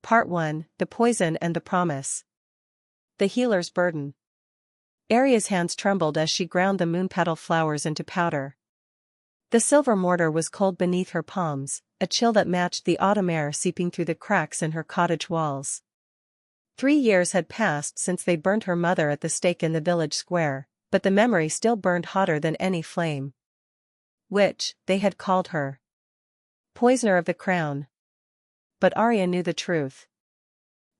Part 1, The Poison and the Promise. The Healer's Burden. Arya's hands trembled as she ground the moon petal flowers into powder. The silver mortar was cold beneath her palms, a chill that matched the autumn air seeping through the cracks in her cottage walls. 3 years had passed since they burnt her mother at the stake in the village square, but the memory still burned hotter than any flame. Witch, they had called her. Poisoner of the crown. But Arya knew the truth.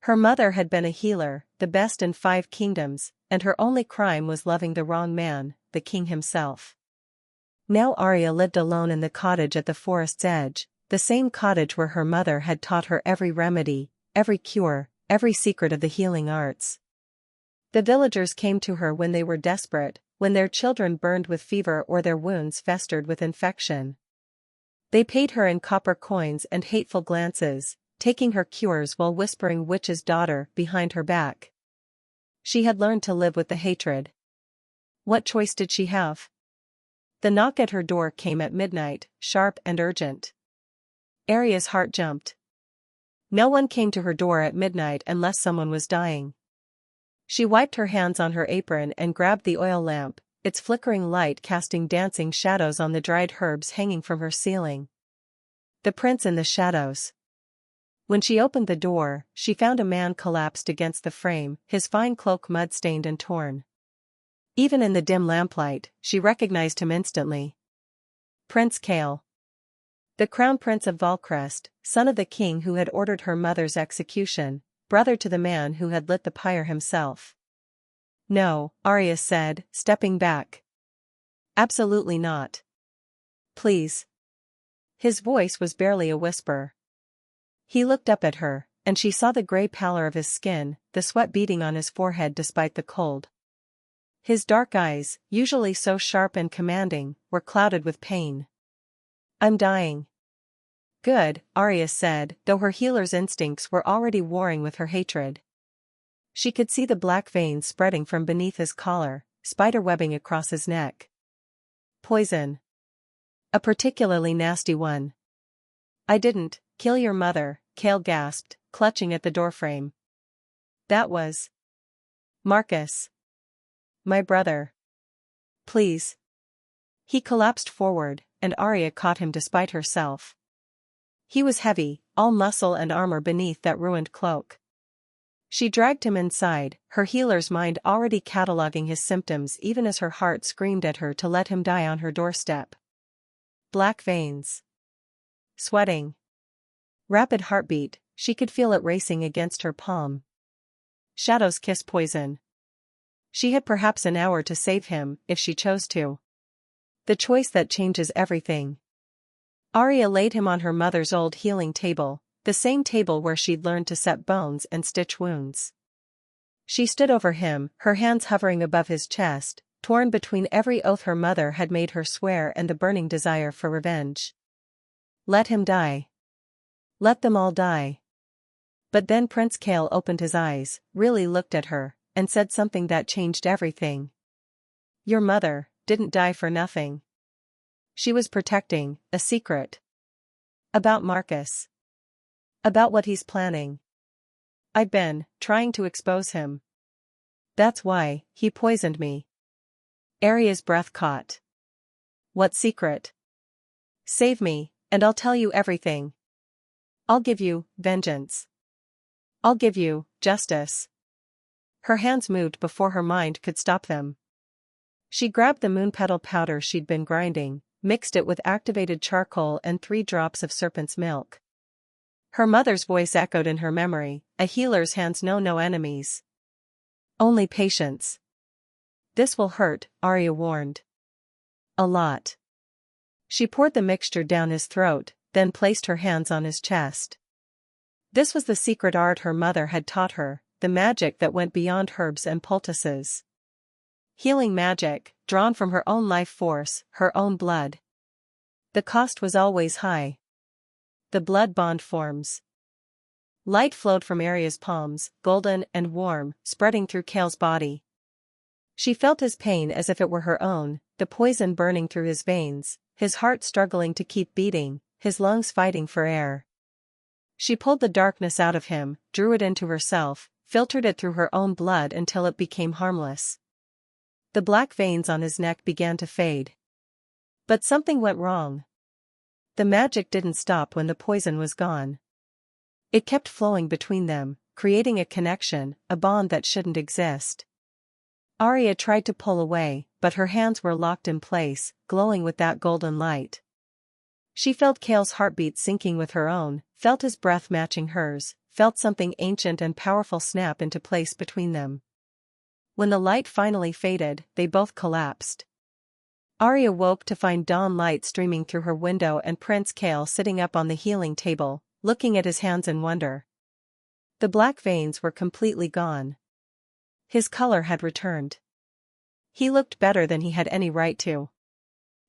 Her mother had been a healer, the best in 5 kingdoms, and her only crime was loving the wrong man, the king himself. Now Arya lived alone in the cottage at the forest's edge, the same cottage where her mother had taught her every remedy, every cure, every secret of the healing arts. The villagers came to her when they were desperate, when their children burned with fever or their wounds festered with infection. They paid her in copper coins and hateful glances, taking her cures while whispering witch's daughter behind her back. She had learned to live with the hatred. What choice did she have? The knock at her door came at midnight, sharp and urgent. Arya's heart jumped. No one came to her door at midnight unless someone was dying. She wiped her hands on her apron and grabbed the oil lamp, its flickering light casting dancing shadows on the dried herbs hanging from her ceiling. The prince in the shadows. When she opened the door, she found a man collapsed against the frame, his fine cloak mud-stained and torn. Even in the dim lamplight, she recognized him instantly. Prince Kale. The crown prince of Valcrest, son of the king who had ordered her mother's execution, brother to the man who had lit the pyre himself. No, Arya said, stepping back. Absolutely not. Please. His voice was barely a whisper. He looked up at her, and she saw the gray pallor of his skin, the sweat beading on his forehead despite the cold. His dark eyes, usually so sharp and commanding, were clouded with pain. I'm dying. Good, Arya said, though her healer's instincts were already warring with her hatred. She could see the black veins spreading from beneath his collar, spiderwebbing across his neck. Poison. A particularly nasty one. I didn't kill your mother, Kale gasped, clutching at the doorframe. That was Marcus. My brother. Please. He collapsed forward, and Arya caught him despite herself. He was heavy, all muscle and armor beneath that ruined cloak. She dragged him inside, her healer's mind already cataloging his symptoms even as her heart screamed at her to let him die on her doorstep. Black veins. Sweating. Rapid heartbeat, she could feel it racing against her palm. Shadow's kiss poison. She had perhaps an hour to save him, if she chose to. The choice that changes everything. Arya laid him on her mother's old healing table, the same table where she'd learned to set bones and stitch wounds. She stood over him, her hands hovering above his chest, torn between every oath her mother had made her swear and the burning desire for revenge. Let him die. Let them all die. But then Prince Kale opened his eyes, really looked at her, and said something that changed everything. Your mother didn't die for nothing. She was protecting a secret. About Marcus. About what he's planning. I've been trying to expose him. That's why he poisoned me. Arya's breath caught. What secret? Save me, and I'll tell you everything. I'll give you vengeance. I'll give you justice. Her hands moved before her mind could stop them. She grabbed the moon petal powder she'd been grinding, mixed it with activated charcoal and 3 drops of serpent's milk. Her mother's voice echoed in her memory, a healer's hands know no enemies. Only patience. This will hurt, Arya warned. A lot. She poured the mixture down his throat, then placed her hands on his chest. This was the secret art her mother had taught her, the magic that went beyond herbs and poultices. Healing magic, drawn from her own life force, her own blood. The cost was always high. The blood bond forms. Light flowed from Arya's palms, golden and warm, spreading through Kale's body. She felt his pain as if it were her own, the poison burning through his veins, his heart struggling to keep beating, his lungs fighting for air. She pulled the darkness out of him, drew it into herself, filtered it through her own blood until it became harmless. The black veins on his neck began to fade. But something went wrong. The magic didn't stop when the poison was gone. It kept flowing between them, creating a connection, a bond that shouldn't exist. Arya tried to pull away, but her hands were locked in place, glowing with that golden light. She felt Cale's heartbeat syncing with her own, felt his breath matching hers, felt something ancient and powerful snap into place between them. When the light finally faded, they both collapsed. Arya woke to find dawn light streaming through her window and Prince Cale sitting up on the healing table, looking at his hands in wonder. The black veins were completely gone. His color had returned. He looked better than he had any right to.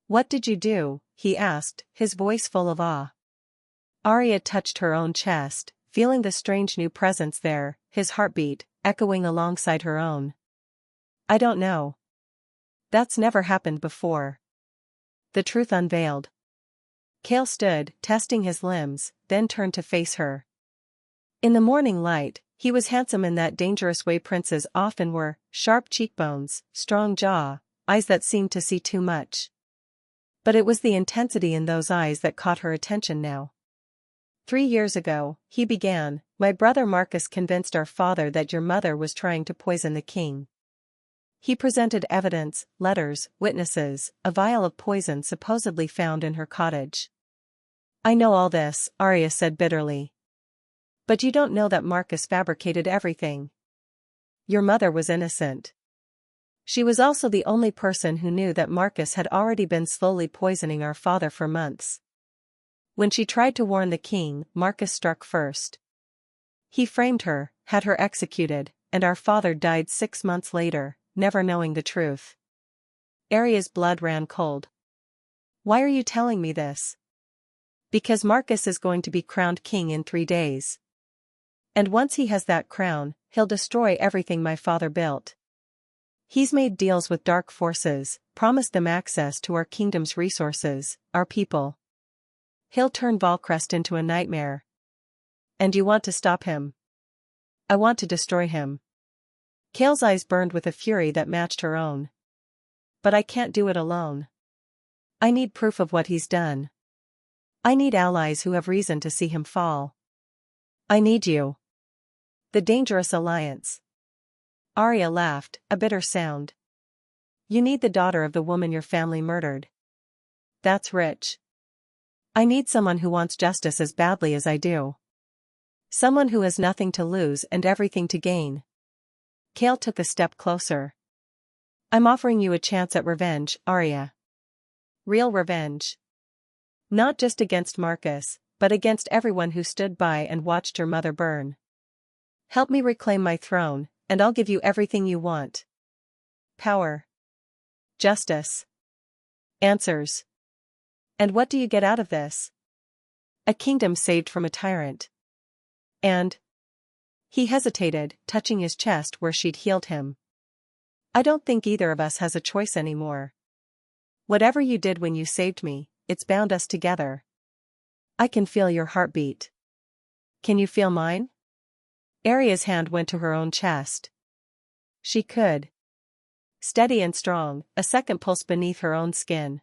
"What did you do?" he asked, his voice full of awe. Arya touched her own chest, feeling the strange new presence there, his heartbeat, echoing alongside her own. "I don't know. That's never happened before." The truth unveiled. Cale stood, testing his limbs, then turned to face her. In the morning light, he was handsome in that dangerous way princes often were, sharp cheekbones, strong jaw, eyes that seemed to see too much. But it was the intensity in those eyes that caught her attention now. 3 years ago, he began, my brother Marcus convinced our father that your mother was trying to poison the king. He presented evidence, letters, witnesses, a vial of poison supposedly found in her cottage. I know all this, Arya said bitterly. But you don't know that Marcus fabricated everything. Your mother was innocent. She was also the only person who knew that Marcus had already been slowly poisoning our father for months. When she tried to warn the king, Marcus struck first. He framed her, had her executed, and our father died 6 months later, never knowing the truth. Arya's blood ran cold. Why are you telling me this? Because Marcus is going to be crowned king in 3 days. And once he has that crown, he'll destroy everything my father built. He's made deals with dark forces, promised them access to our kingdom's resources, our people. He'll turn Valcrest into a nightmare. And you want to stop him? I want to destroy him. Cale's eyes burned with a fury that matched her own. But I can't do it alone. I need proof of what he's done. I need allies who have reason to see him fall. I need you. The dangerous alliance. Arya laughed, a bitter sound. You need the daughter of the woman your family murdered. That's rich. I need someone who wants justice as badly as I do. Someone who has nothing to lose and everything to gain. Cale took a step closer. I'm offering you a chance at revenge, Arya. Real revenge. Not just against Marcus, but against everyone who stood by and watched your mother burn. Help me reclaim my throne, and I'll give you everything you want. Power. Justice. Answers. And what do you get out of this? A kingdom saved from a tyrant. And... He hesitated, touching his chest where she'd healed him. I don't think either of us has a choice anymore. Whatever you did when you saved me, it's bound us together. I can feel your heartbeat. Can you feel mine? Arya's hand went to her own chest. She could. Steady and strong, a second pulse beneath her own skin.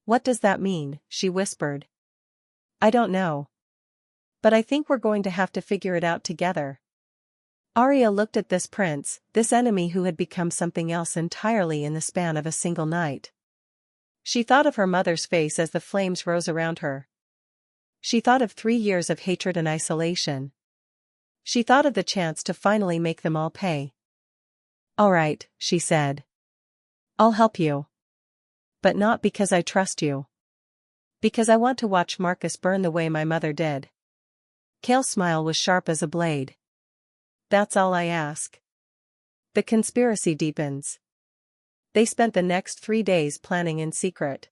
What does that mean? She whispered. I don't know. But I think we're going to have to figure it out together. Arya looked at this prince, this enemy who had become something else entirely in the span of a single night. She thought of her mother's face as the flames rose around her. She thought of 3 years of hatred and isolation. She thought of the chance to finally make them all pay. All right, she said. I'll help you. But not because I trust you. Because I want to watch Marcus burn the way my mother did. Cale's smile was sharp as a blade. That's all I ask. The conspiracy deepens. They spent the next 3 days planning in secret.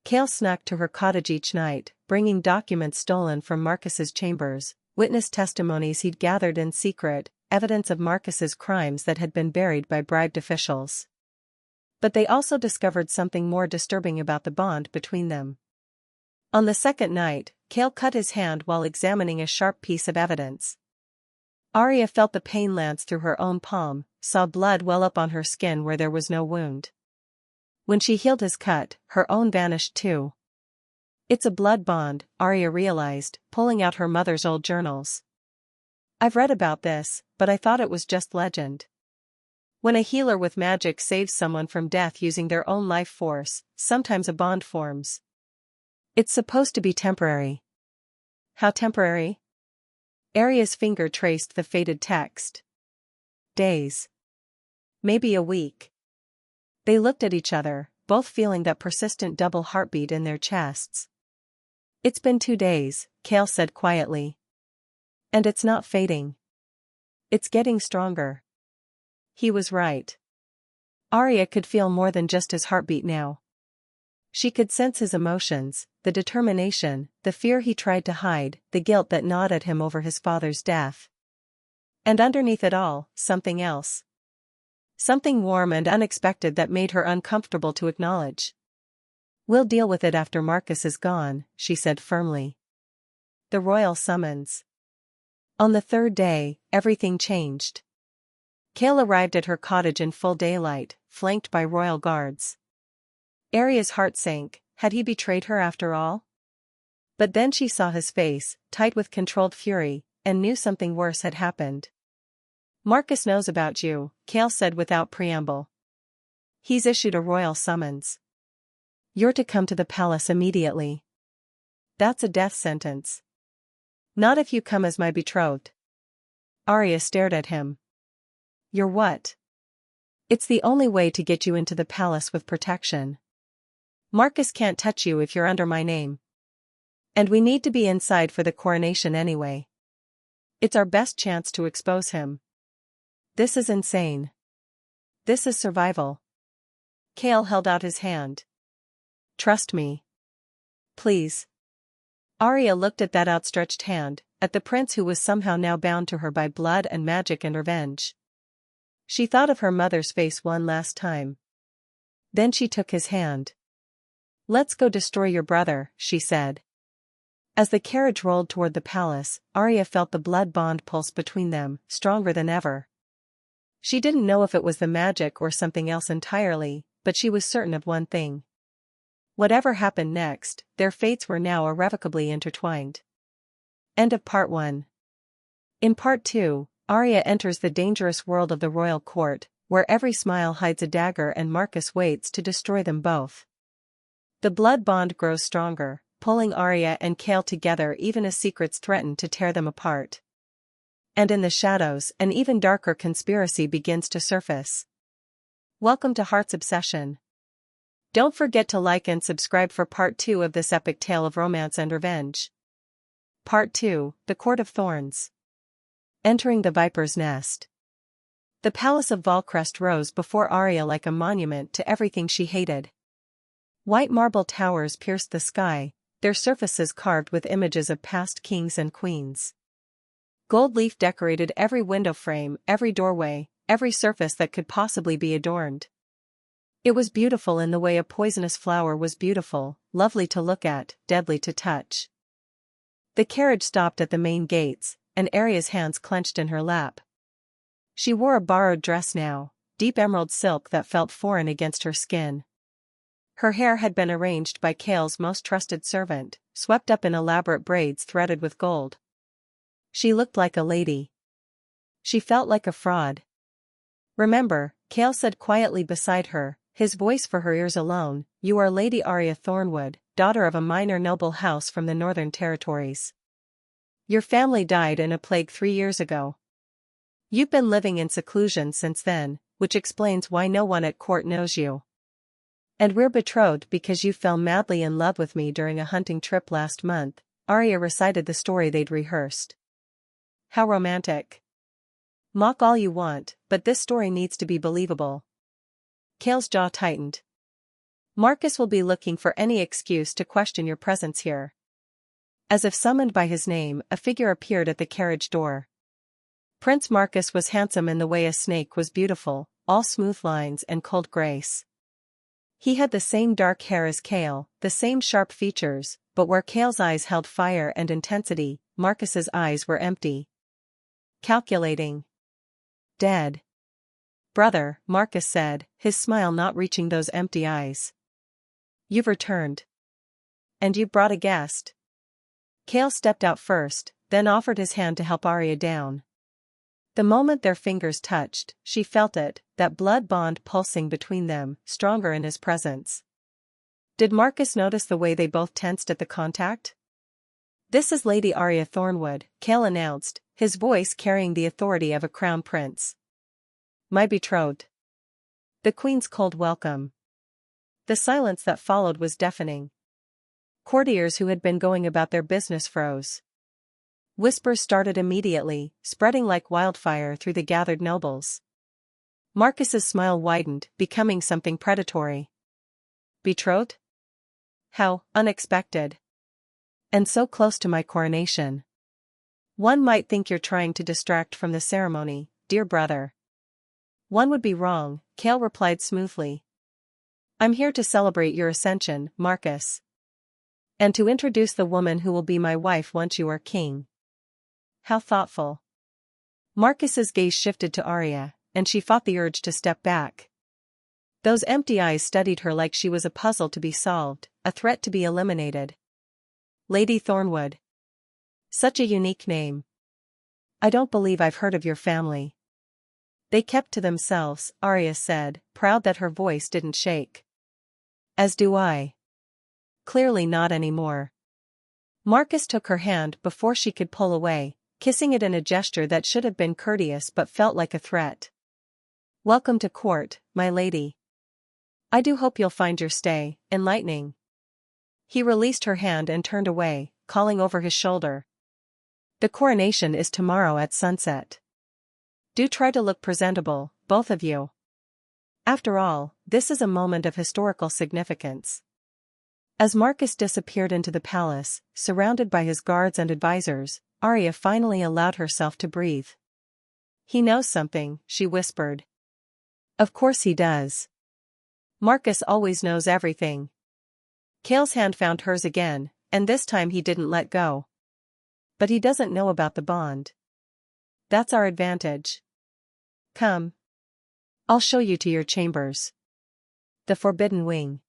Cale snuck to her cottage each night, bringing documents stolen from Marcus's chambers, witness testimonies he'd gathered in secret, evidence of Marcus's crimes that had been buried by bribed officials. But they also discovered something more disturbing about the bond between them. On the second night, Kale cut his hand while examining a sharp piece of evidence. Arya felt the pain lance through her own palm, saw blood well up on her skin where there was no wound. When she healed his cut, her own vanished too. It's a blood bond, Arya realized, pulling out her mother's old journals. I've read about this, but I thought it was just legend. When a healer with magic saves someone from death using their own life force, sometimes a bond forms. It's supposed to be temporary. How temporary? Arya's finger traced the faded text. Days. Maybe a week. They looked at each other, both feeling that persistent double heartbeat in their chests. It's been 2 days, Kale said quietly. And it's not fading. It's getting stronger. He was right. Arya could feel more than just his heartbeat now. She could sense his emotions, the determination, the fear he tried to hide, the guilt that gnawed at him over his father's death. And underneath it all, something else. Something warm and unexpected that made her uncomfortable to acknowledge. We'll deal with it after Marcus is gone, she said firmly. The royal summons. On the third day, everything changed. Kale arrived at her cottage in full daylight, flanked by royal guards. Arya's heart sank. Had he betrayed her after all? But then she saw his face, tight with controlled fury, and knew something worse had happened. Marcus knows about you, Kale said without preamble. He's issued a royal summons. You're to come to the palace immediately. That's a death sentence. Not if you come as my betrothed. Arya stared at him. You're what? It's the only way to get you into the palace with protection. Marcus can't touch you if you're under my name. And we need to be inside for the coronation anyway. It's our best chance to expose him. This is insane. This is survival. Kale held out his hand. Trust me. Please. Arya looked at that outstretched hand, at the prince who was somehow now bound to her by blood and magic and revenge. She thought of her mother's face one last time. Then she took his hand. Let's go destroy your brother, she said. As the carriage rolled toward the palace, Arya felt the blood bond pulse between them, stronger than ever. She didn't know if it was the magic or something else entirely, but she was certain of one thing. Whatever happened next, their fates were now irrevocably intertwined. End of Part 1. In Part 2, Arya enters the dangerous world of the royal court, where every smile hides a dagger and Marcus waits to destroy them both. The blood bond grows stronger, pulling Arya and Kale together even as secrets threaten to tear them apart. And in the shadows, an even darker conspiracy begins to surface. Welcome to Heart's Obsession. Don't forget to like and subscribe for Part 2 of this epic tale of romance and revenge. Part 2, The Court of Thorns. Entering the Viper's Nest. The palace of Valcrest rose before Arya like a monument to everything she hated. White marble towers pierced the sky, their surfaces carved with images of past kings and queens. Gold leaf decorated every window frame, every doorway, every surface that could possibly be adorned. It was beautiful in the way a poisonous flower was beautiful, lovely to look at, deadly to touch. The carriage stopped at the main gates, and Arya's hands clenched in her lap. She wore a borrowed dress now, deep emerald silk that felt foreign against her skin. Her hair had been arranged by Kale's most trusted servant, swept up in elaborate braids threaded with gold. She looked like a lady. She felt like a fraud. Remember, Kale said quietly beside her, his voice for her ears alone, you are Lady Arya Thornwood, daughter of a minor noble house from the Northern Territories. Your family died in a plague 3 years ago. You've been living in seclusion since then, which explains why no one at court knows you. And we're betrothed because you fell madly in love with me during a hunting trip last month, Arya recited the story they'd rehearsed. How romantic. Mock all you want, but this story needs to be believable. Kale's jaw tightened. Marcus will be looking for any excuse to question your presence here. As if summoned by his name, a figure appeared at the carriage door. Prince Marcus was handsome in the way a snake was beautiful, all smooth lines and cold grace. He had the same dark hair as Kale, the same sharp features, but where Kale's eyes held fire and intensity, Marcus's eyes were empty. Calculating. Dead. Brother, Marcus said, his smile not reaching those empty eyes. You've returned. And you brought a guest. Kale stepped out first, then offered his hand to help Arya down. The moment their fingers touched, she felt it, that blood bond pulsing between them, stronger in his presence. Did Marcus notice the way they both tensed at the contact? This is Lady Arya Thornwood, Kale announced, his voice carrying the authority of a crown prince. My betrothed. The queen's cold welcome. The silence that followed was deafening. Courtiers who had been going about their business froze. Whispers started immediately, spreading like wildfire through the gathered nobles. Marcus's smile widened, becoming something predatory. Betrothed? How unexpected. And so close to my coronation. One might think you're trying to distract from the ceremony, dear brother. One would be wrong, Kale replied smoothly. I'm here to celebrate your ascension, Marcus. And to introduce the woman who will be my wife once you are king. How thoughtful. Marcus's gaze shifted to Arya, and she fought the urge to step back. Those empty eyes studied her like she was a puzzle to be solved, a threat to be eliminated. Lady Thornwood. Such a unique name. I don't believe I've heard of your family. They kept to themselves, Arya said, proud that her voice didn't shake. As do I. Clearly not anymore. Marcus took her hand before she could pull away, kissing it in a gesture that should have been courteous but felt like a threat. Welcome to court, my lady. I do hope you'll find your stay enlightening. He released her hand and turned away, calling over his shoulder. The coronation is tomorrow at sunset. Do try to look presentable, both of you. After all, this is a moment of historical significance. As Marcus disappeared into the palace, surrounded by his guards and advisors, Arya finally allowed herself to breathe. He knows something, she whispered. Of course he does. Marcus always knows everything. Kale's hand found hers again, and this time he didn't let go. But he doesn't know about the bond. That's our advantage. Come. I'll show you to your chambers. The Forbidden Wing.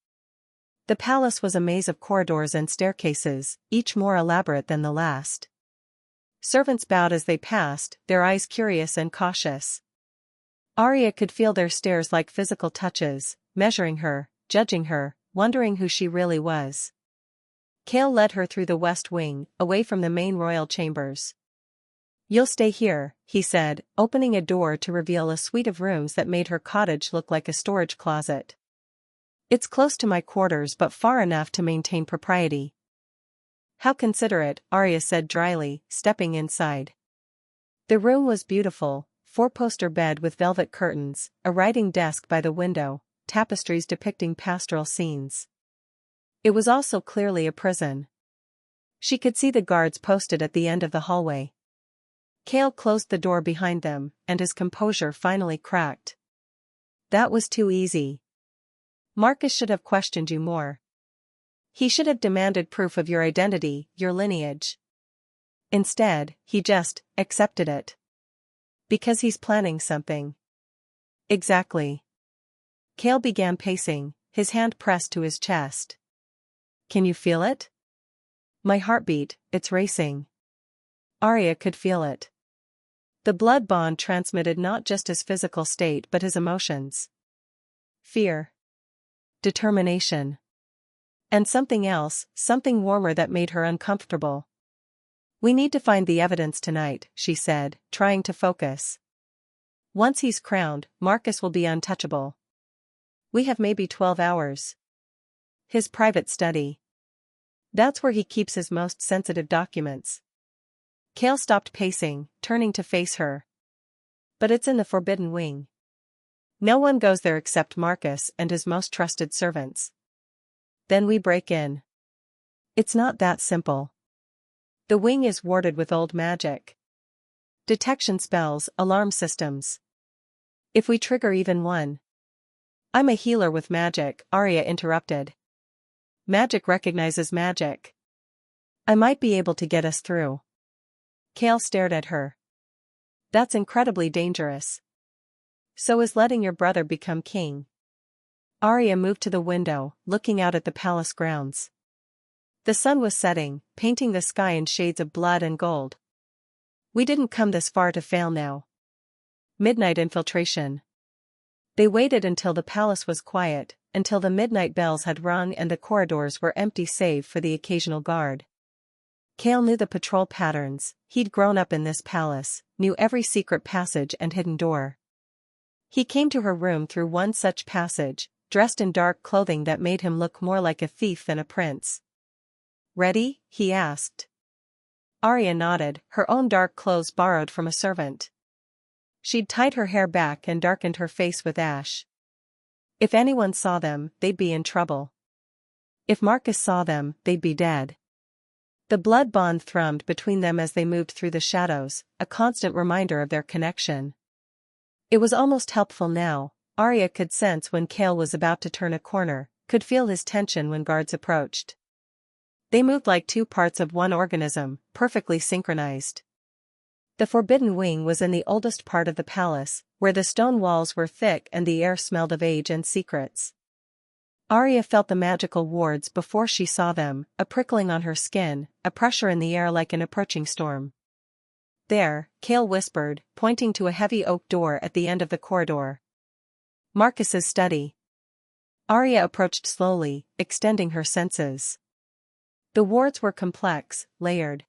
The palace was a maze of corridors and staircases, each more elaborate than the last. Servants bowed as they passed, their eyes curious and cautious. Arya could feel their stares like physical touches, measuring her, judging her, wondering who she really was. Kale led her through the west wing, away from the main royal chambers. You'll stay here, he said, opening a door to reveal a suite of rooms that made her cottage look like a storage closet. It's close to my quarters but far enough to maintain propriety. How considerate, Arya said dryly, stepping inside. The room was beautiful, four-poster bed with velvet curtains, a writing desk by the window, tapestries depicting pastoral scenes. It was also clearly a prison. She could see the guards posted at the end of the hallway. Kale closed the door behind them, and his composure finally cracked. That was too easy. Marcus should have questioned you more. He should have demanded proof of your identity, your lineage. Instead, he just accepted it. Because he's planning something. Exactly. Kale began pacing, his hand pressed to his chest. Can you feel it? My heartbeat, it's racing. Arya could feel it. The blood bond transmitted not just his physical state but his emotions. Fear. Determination. And something else, something warmer that made her uncomfortable. We need to find the evidence tonight, she said, trying to focus. Once he's crowned, Marcus will be untouchable. We have maybe 12 hours. His private study. That's where he keeps his most sensitive documents. Kale stopped pacing, turning to face her. But it's in the Forbidden Wing. No one goes there except Marcus and his most trusted servants. Then we break in. It's not that simple. The wing is warded with old magic. Detection spells, alarm systems. If we trigger even one. I'm a healer with magic, Arya interrupted. Magic recognizes magic. I might be able to get us through. Kale stared at her. That's incredibly dangerous. So is letting your brother become king. Arya moved to the window, looking out at the palace grounds. The sun was setting, painting the sky in shades of blood and gold. We didn't come this far to fail now. Midnight infiltration. They waited until the palace was quiet, until the midnight bells had rung and the corridors were empty save for the occasional guard. Kale knew the patrol patterns. He'd grown up in this palace, knew every secret passage and hidden door. He came to her room through one such passage, dressed in dark clothing that made him look more like a thief than a prince. "Ready?" he asked. Arya nodded, her own dark clothes borrowed from a servant. She'd tied her hair back and darkened her face with ash. If anyone saw them, they'd be in trouble. If Marcus saw them, they'd be dead. The blood bond thrummed between them as they moved through the shadows, a constant reminder of their connection. It was almost helpful now. Arya could sense when Kale was about to turn a corner, could feel his tension when guards approached. They moved like two parts of one organism, perfectly synchronized. The forbidden wing was in the oldest part of the palace, where the stone walls were thick and the air smelled of age and secrets. Arya felt the magical wards before she saw them, a prickling on her skin, a pressure in the air like an approaching storm. "There," Kale whispered, pointing to a heavy oak door at the end of the corridor. "Marcus's study." Arya approached slowly, extending her senses. The wards were complex, layered.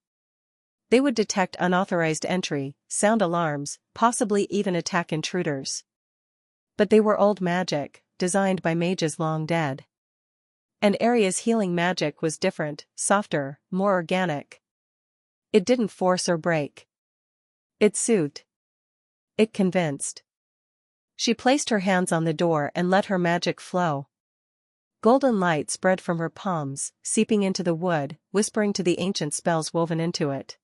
They would detect unauthorized entry, sound alarms, possibly even attack intruders. But they were old magic, designed by mages long dead. And Arya's healing magic was different, softer, more organic. It didn't force or break. It soothed. It convinced. She placed her hands on the door and let her magic flow. Golden light spread from her palms, seeping into the wood, whispering to the ancient spells woven into it.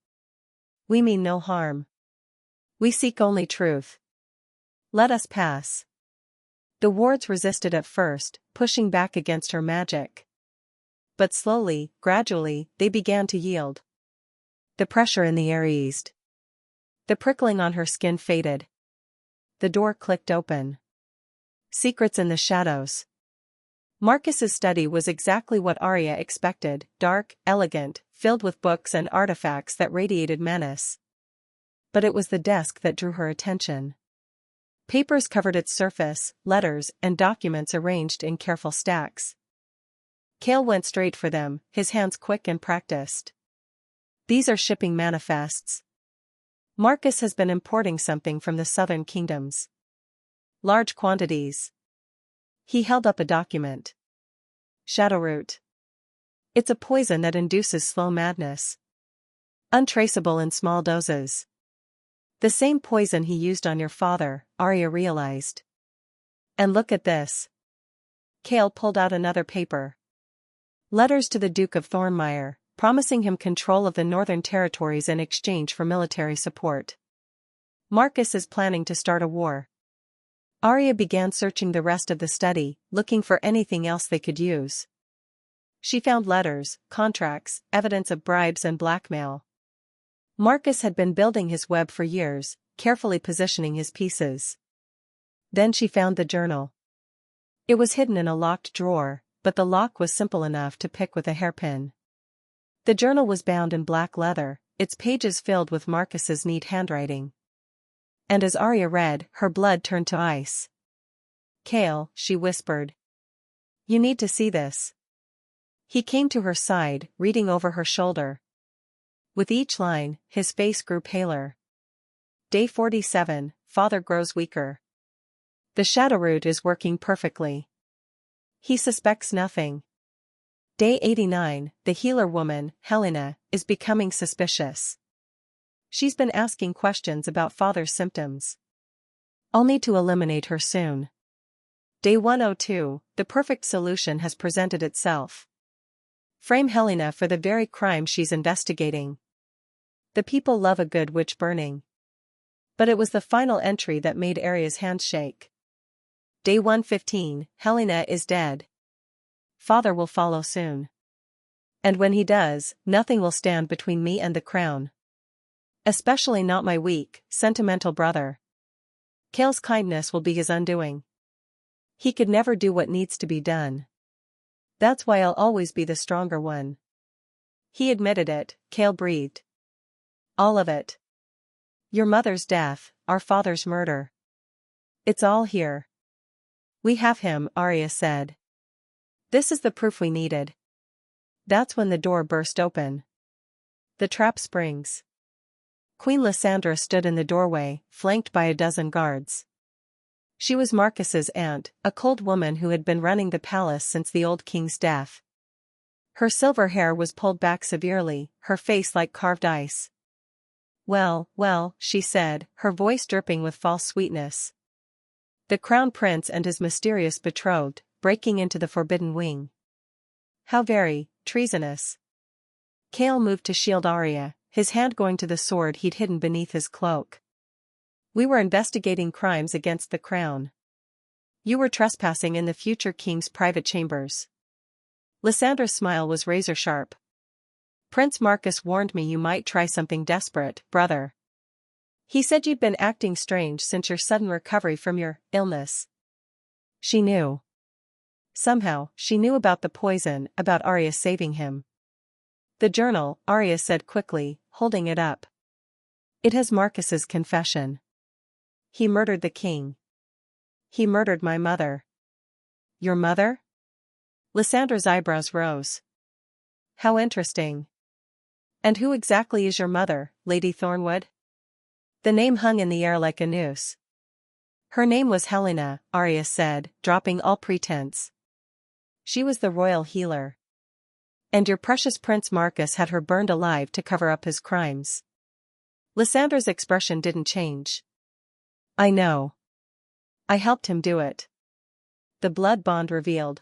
"We mean no harm. We seek only truth. Let us pass." The wards resisted at first, pushing back against her magic. But slowly, gradually, they began to yield. The pressure in the air eased. The prickling on her skin faded. The door clicked open. Secrets in the shadows. Marcus's study was exactly what Arya expected, dark, elegant, filled with books and artifacts that radiated menace. But it was the desk that drew her attention. Papers covered its surface, letters and documents arranged in careful stacks. Kale went straight for them, his hands quick and practiced. "These are shipping manifests. Marcus has been importing something from the southern kingdoms. Large quantities." He held up a document. "Shadowroot. It's a poison that induces slow madness. Untraceable in small doses. The same poison he used on your father," Arya realized. "And look at this." Kale pulled out another paper. Letters to the Duke of Thornmire, promising him control of the northern territories in exchange for military support. "Marcus is planning to start a war." Arya began searching the rest of the study, looking for anything else they could use. She found letters, contracts, evidence of bribes and blackmail. Marcus had been building his web for years, carefully positioning his pieces. Then she found the journal. It was hidden in a locked drawer, but the lock was simple enough to pick with a hairpin. The journal was bound in black leather, its pages filled with Marcus's neat handwriting. And as Arya read, her blood turned to ice. "Kale," she whispered. "You need to see this." He came to her side, reading over her shoulder. With each line, his face grew paler. "Day 47, father grows weaker. The Shadowroot is working perfectly. He suspects nothing. Day 89, the healer woman, Helena, is becoming suspicious. She's been asking questions about father's symptoms. I'll need to eliminate her soon. Day 102, the perfect solution has presented itself. Frame Helena for the very crime she's investigating. The people love a good witch burning." But it was the final entry that made Arya's hands shake. Day 115, Helena is dead. Father will follow soon. And when he does, nothing will stand between me and the crown. Especially not my weak, sentimental brother. Cale's kindness will be his undoing. He could never do what needs to be done. That's why I'll always be the stronger one. He admitted it, Cale breathed. All of it. Your mother's death, our father's murder. It's all here. We have him, Arya said. This is the proof we needed. That's when the door burst open. The trap springs. Queen Lysandra stood in the doorway, flanked by a dozen guards. She was Marcus's aunt, a cold woman who had been running the palace since the old king's death. Her silver hair was pulled back severely, her face like carved ice. Well, well, she said, her voice dripping with false sweetness. The crown prince and his mysterious betrothed, breaking into the forbidden wing. How very treasonous. Cale moved to shield Arya, his hand going to the sword he'd hidden beneath his cloak. We were investigating crimes against the crown. You were trespassing in the future king's private chambers. Lysandra's smile was razor-sharp. Prince Marcus warned me you might try something desperate, brother. He said you'd been acting strange since your sudden recovery from your illness. She knew. Somehow, she knew about the poison, about Arya saving him. The journal, Arya said quickly, holding it up. It has Marcus's confession. He murdered the king. He murdered my mother. Your mother? Lysandra's eyebrows rose. How interesting. And who exactly is your mother, Lady Thornwood? The name hung in the air like a noose. Her name was Helena, Arya said, dropping all pretense. She was the royal healer. And your precious Prince Marcus had her burned alive to cover up his crimes. Lysandra's expression didn't change. I know. I helped him do it. The blood bond revealed.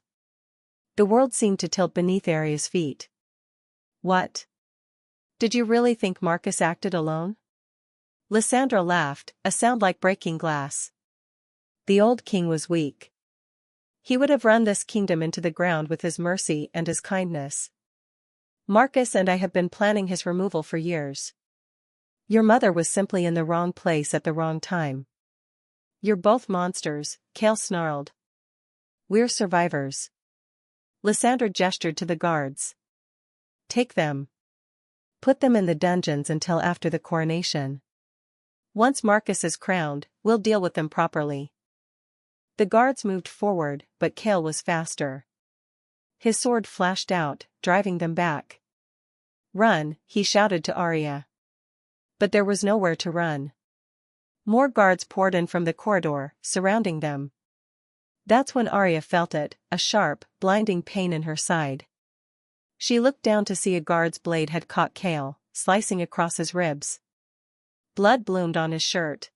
The world seemed to tilt beneath Arya's feet. What? Did you really think Marcus acted alone? Lysandra laughed, a sound like breaking glass. The old king was weak. He would have run this kingdom into the ground with his mercy and his kindness. Marcus and I have been planning his removal for years. Your mother was simply in the wrong place at the wrong time. You're both monsters, Cale snarled. We're survivors. Lysandra gestured to the guards. Take them. Put them in the dungeons until after the coronation. Once Marcus is crowned, we'll deal with them properly. The guards moved forward, but Cale was faster. His sword flashed out, driving them back. Run, he shouted to Arya. But there was nowhere to run. More guards poured in from the corridor, surrounding them. That's when Arya felt it, a sharp, blinding pain in her side. She looked down to see a guard's blade had caught Cale, slicing across his ribs. Blood bloomed on his shirt.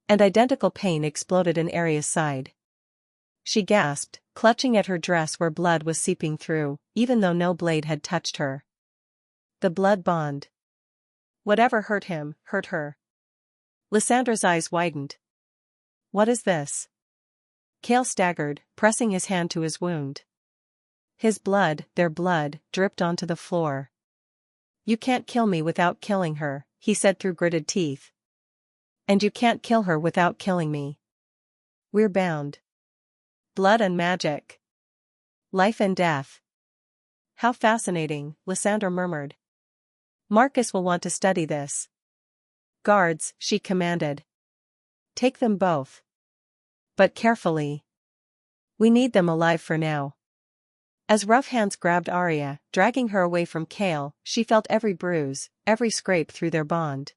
And identical pain exploded in Arya's side. She gasped, clutching at her dress where blood was seeping through, even though no blade had touched her. The blood bond. Whatever hurt him, hurt her. Lysandra's eyes widened. What is this? Cale staggered, pressing his hand to his wound. His blood, their blood, dripped onto the floor. You can't kill me without killing her, he said through gritted teeth. And you can't kill her without killing me. We're bound. Blood and magic. Life and death. How fascinating, Lysandra murmured. Marcus will want to study this. Guards, she commanded. Take them both. But carefully. We need them alive for now. As rough hands grabbed Arya, dragging her away from Cale, she felt every bruise, every scrape through their bond.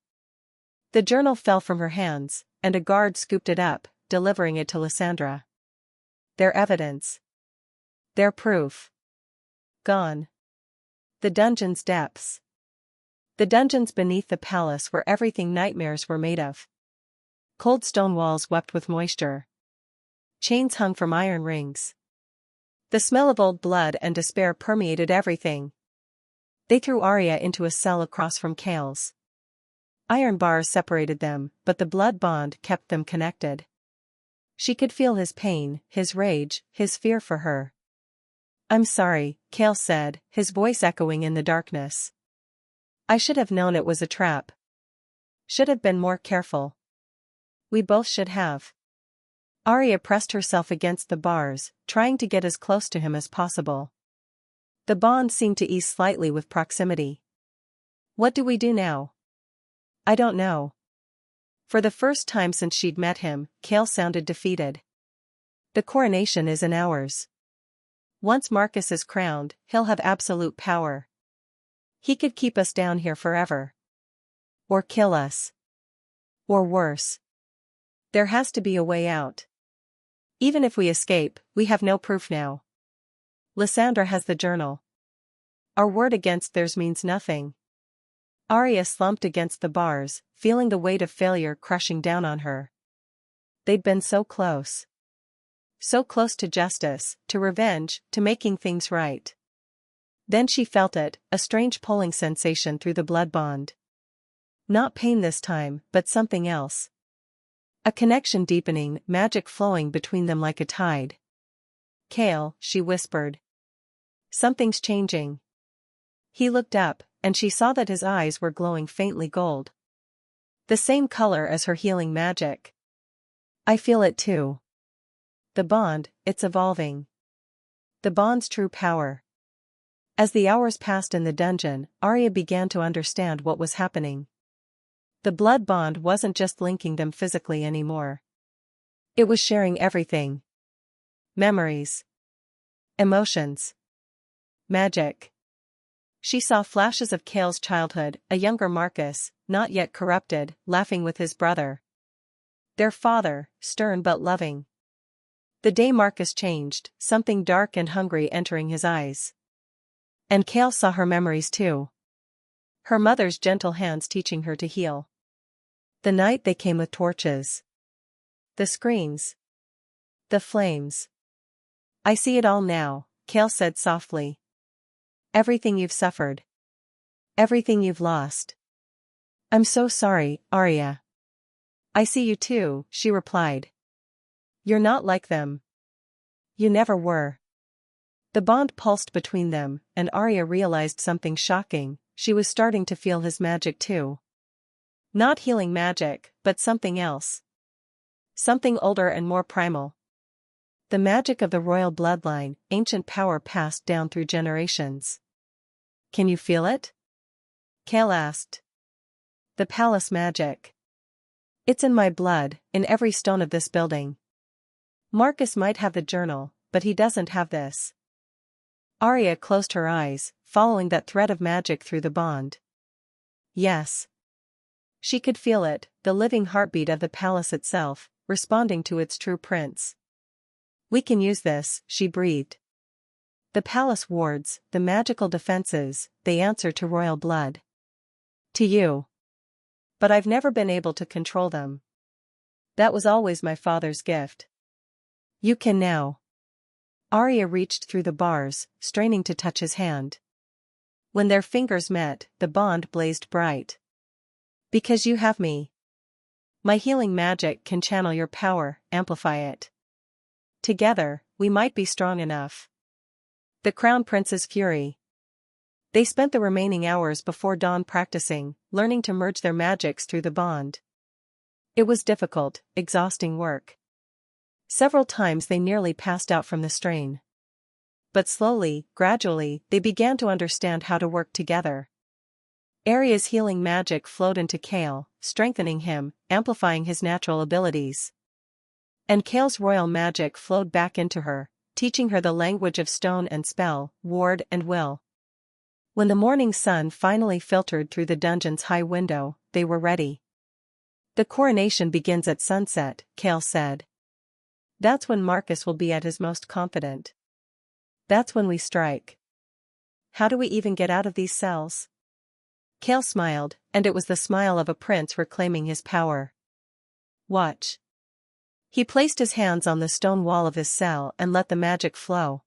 The journal fell from her hands, and a guard scooped it up, delivering it to Lysandra. Their evidence. Their proof. Gone. The dungeon's depths. The dungeons beneath the palace were everything nightmares were made of. Cold stone walls wept with moisture. Chains hung from iron rings. The smell of old blood and despair permeated everything. They threw Arya into a cell across from Cale's. Iron bars separated them, but the blood bond kept them connected. She could feel his pain, his rage, his fear for her. I'm sorry, Kale said, his voice echoing in the darkness. I should have known it was a trap. Should have been more careful. We both should have. Arya pressed herself against the bars, trying to get as close to him as possible. The bond seemed to ease slightly with proximity. What do we do now? I don't know. For the first time since she'd met him, Kale sounded defeated. The coronation is in hours. Once Marcus is crowned, he'll have absolute power. He could keep us down here forever. Or kill us. Or worse. There has to be a way out. Even if we escape, we have no proof now. Lysandra has the journal. Our word against theirs means nothing. Arya slumped against the bars, feeling the weight of failure crushing down on her. They'd been so close. So close to justice, to revenge, to making things right. Then she felt it, a strange pulling sensation through the blood bond. Not pain this time, but something else. A connection deepening, magic flowing between them like a tide. Kale, she whispered. Something's changing. He looked up, and she saw that his eyes were glowing faintly gold. The same color as her healing magic. I feel it too. The bond, it's evolving. The bond's true power. As the hours passed in the dungeon, Arya began to understand what was happening. The blood bond wasn't just linking them physically anymore. It was sharing everything. Memories. Emotions. Magic. She saw flashes of Kale's childhood, a younger Marcus, not yet corrupted, laughing with his brother. Their father, stern but loving. The day Marcus changed, something dark and hungry entering his eyes. And Kale saw her memories too. Her mother's gentle hands teaching her to heal. The night they came with torches. The screams. The flames. I see it all now, Kale said softly. Everything you've suffered. Everything you've lost. I'm so sorry, Arya. I see you too, she replied. You're not like them. You never were. The bond pulsed between them, and Arya realized something shocking. She was starting to feel his magic too. Not healing magic, but something else. Something older and more primal. The magic of the royal bloodline, ancient power passed down through generations. Can you feel it? Kale asked. The palace magic. It's in my blood, in every stone of this building. Marcus might have the journal, but he doesn't have this. Arya closed her eyes, following that thread of magic through the bond. Yes. She could feel it, the living heartbeat of the palace itself, responding to its true prince. We can use this, she breathed. The palace wards, the magical defenses, they answer to royal blood. To you. But I've never been able to control them. That was always my father's gift. You can now. Arya reached through the bars, straining to touch his hand. When their fingers met, the bond blazed bright. Because you have me. My healing magic can channel your power, amplify it. Together, we might be strong enough. The Crown Prince's fury. They spent the remaining hours before dawn practicing, learning to merge their magics through the bond. It was difficult, exhausting work. Several times they nearly passed out from the strain. But slowly, gradually, they began to understand how to work together. Arya's healing magic flowed into Kale, strengthening him, amplifying his natural abilities. And Kale's royal magic flowed back into her, teaching her the language of stone and spell, ward and will. When the morning sun finally filtered through the dungeon's high window, they were ready. The coronation begins at sunset, Kale said. That's when Marcus will be at his most confident. That's when we strike. How do we even get out of these cells? Kale smiled, and it was the smile of a prince reclaiming his power. Watch. He placed his hands on the stone wall of his cell and let the magic flow.